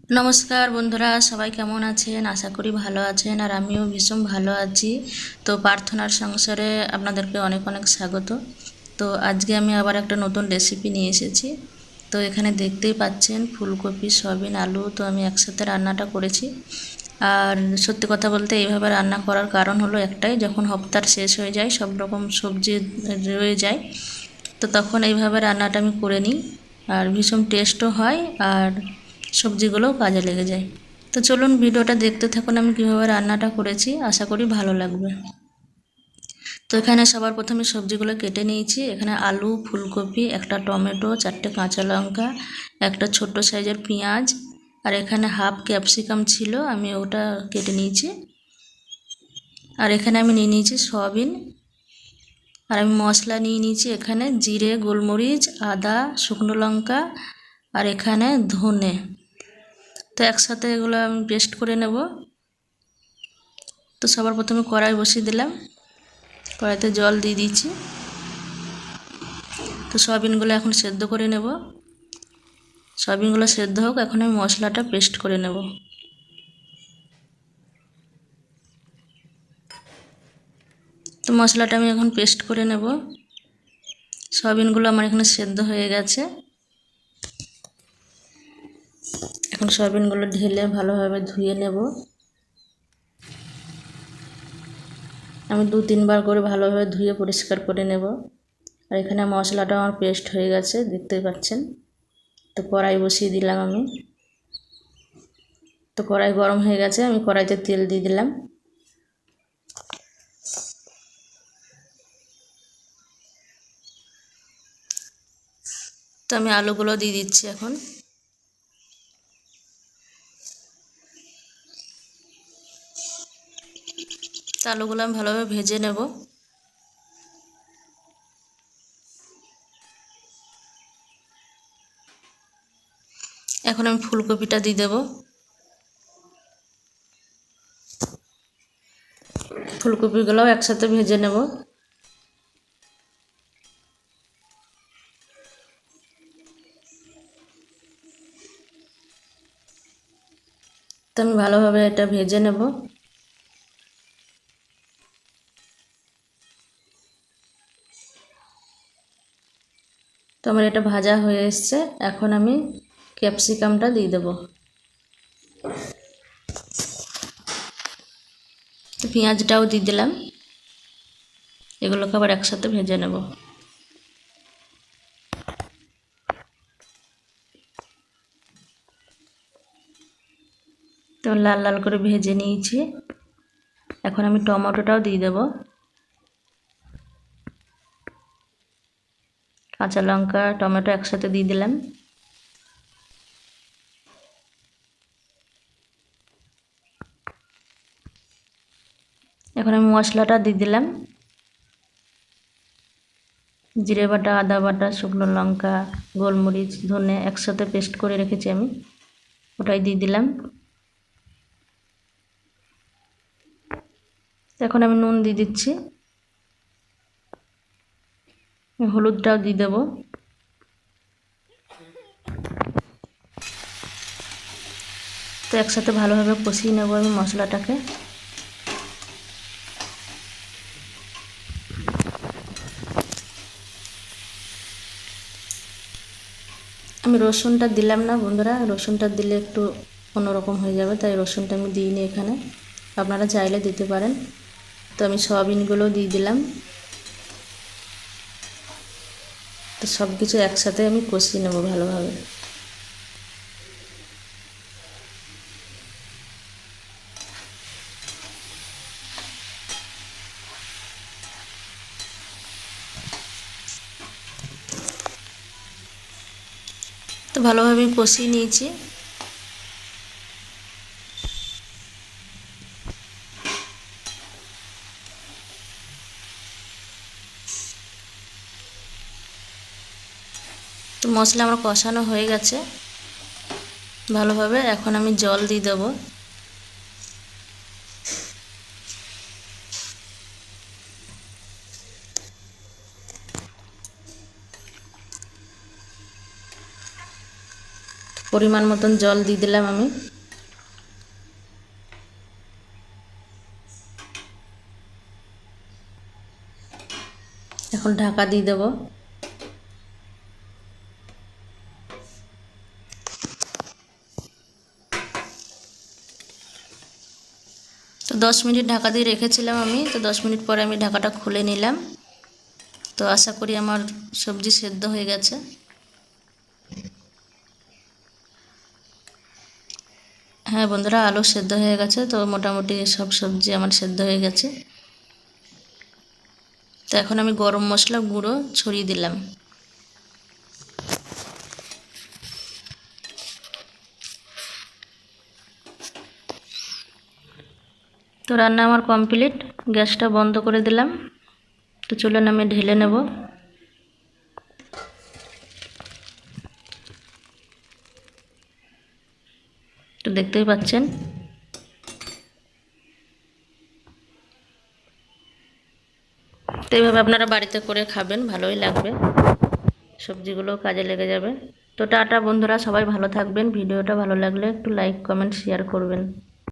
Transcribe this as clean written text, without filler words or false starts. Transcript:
নমস্কার বন্ধুরা, সবাই কেমন আছেন? আশা করি ভালো আছেন, আর আমিও ভীষণ ভালো আছি। তো প্রার্থনার সংসারে আপনাদেরকে অনেক অনেক স্বাগত। তো আজকে আমি আবার একটা নতুন রেসিপি নিয়ে এসেছি। তো এখানে দেখতেই পাচ্ছেন ফুলকপি, সয়াবিন, আলু তো আমি একসাথে রান্নাটা করেছি। আর সত্যি কথা বলতে এইভাবে রান্না করার কারণ হলো একটাই, যখন হপ্তার শেষ হয়ে যায়, সব রকম সবজি রয়ে যায়, তো তখন এইভাবে রান্নাটা আমি করে নিই। আর ভীষণ টেস্টও হয়, আর সবজিগুলোও কাজে লেগে যায়। তো চলুন ভিডিওটা দেখতে থাকুন আমি কীভাবে রান্নাটা করেছি, আশা করি ভালো লাগবে। তো এখানে সবার প্রথমে সবজিগুলো কেটে নিয়েছি। এখানে আলু, ফুলকপি, একটা টমেটো, 4টে কাঁচা লঙ্কা, একটা ছোট্ট সাইজের পেঁয়াজ, আর এখানে হাফ ক্যাপসিকাম ছিল, আমি ওটা কেটে নিয়েছি। আর এখানে আমি নিয়ে নিয়েছি সয়াবিন। আর আমি মশলা নিয়ে নিয়েছি এখানে জিরে, গোলমরিচ, আদা, শুকনো লঙ্কা, আর এখানে ধনে। তো একসাথে এগুলো আমি পেস্ট করে নেব। তো সবার প্রথমে কড়াই বসিয়ে দিলাম, কড়াইতে জল দিয়ে দিয়েছি। তো সয়াবিনগুলো এখন সেদ্ধ করে নেব। সয়াবিনগুলো সেদ্ধ হোক, এখন আমি মশলাটা পেস্ট করে নেব। তো মশলাটা আমি এখন পেস্ট করে নেব। সয়াবিনগুলো আমার এখানে সেদ্ধ হয়ে গেছে। এখন সয়াবিনগুলো ঢেলে ভালোভাবে ধুয়ে নেব। আমি 2-3 বার করে ভালোভাবে ধুয়ে পরিষ্কার করে নেব। আর এখানে মশলাটা আমার পেস্ট হয়ে গেছে, দেখতেই পাচ্ছেন। তো কড়াই বসিয়ে দিলাম আমি। তো কড়াই গরম হয়ে গেছে, আমি কড়াইতে তেল দিয়ে দিলাম। তো আমি আলুগুলো দিয়ে দিচ্ছি এখন। তো আলুগুলো আমি ভালোভাবে ভেজে নেব। এখন আমি ফুলকপিটা দিয়ে দেব। ফুলকপিগুলোও একসাথে ভেজে নেব। তো আমি ভালোভাবে এটা ভেজে নেব। তো আমার এটা ভাজা হয়ে এসছে, এখন আমি ক্যাপসিকামটা দিয়ে দেব। তো পেঁয়াজটাও দিয়ে দিলাম। এগুলোকে আবার একসাথে ভেজে নেব। তো লাল লাল করে ভেজে নিয়েছি। এখন আমি টমেটোটাও দিয়ে দেব। কাঁচা লঙ্কা, টমেটো একসাথে দিয়ে দিলাম। এখন আমি মশলাটা দিয়ে দিলাম। জিরে বাটা, আদা বাটা, শুকনো লঙ্কা, গোলমরিচ, ধনে একসাথে পেস্ট করে রেখেছি আমি, ওটাই দিয়ে দিলাম। এখন আমি নুন দিয়ে দিচ্ছি, হলুদটাও দিয়ে দেব। তো একসাথে ভালোভাবে কষিয়ে নেব আমি মশলাটাকে। আমি রসুনটা দিলাম না বন্ধুরা, রসুনটা দিলে একটু অন্যরকম হয়ে যাবে, তাই রসুনটা আমি দিইনি এখানে, আপনারা চাইলে দিতে পারেন। তো আমি সয়াবিনগুলো দিয়ে দিলাম। তো সব কিছু একসাথে আমি কষিয়ে নেব ভালোভাবে। তো ভালোভাবে কষিয়ে নিয়েছি। তো মশলা আমার কষানো হয়ে গেছে ভালোভাবে, এখন আমি জল দিয়ে দেবো। পরিমাণ মতন জল দিয়ে দিলাম আমি। এখন ঢাকা দিয়ে দেব। তো 10 মিনিট ঢাকা দিয়ে রেখেছিলাম আমি। তো 10 মিনিট পরে আমি ঢাকাটা খুলে নিলাম। তো আশা করি আমার সবজি সেদ্ধ হয়ে গেছে। হ্যাঁ বন্ধুরা, আলু সেদ্ধ হয়ে গেছে। তো মোটামুটি সব সবজি আমার সেদ্ধ হয়ে গেছে। তো এখন আমি গরম মশলা গুঁড়ো ছড়িয়ে দিলাম। তো রান্না আমার কমপ্লিট। গ্যাসটা বন্ধ করে দিলাম। তো চলুন আমি ঢেলে নেব। তো দেখতেই পাচ্ছেন। তো এইভাবে আপনারা বাড়িতে করে খাবেন, ভালোই লাগবে, সবজিগুলো কাজে লেগে যাবে। তো টাটা বন্ধুরা, সবাই ভালো থাকবেন। ভিডিওটা ভালো লাগলে একটু লাইক কমেন্ট শেয়ার করবেন।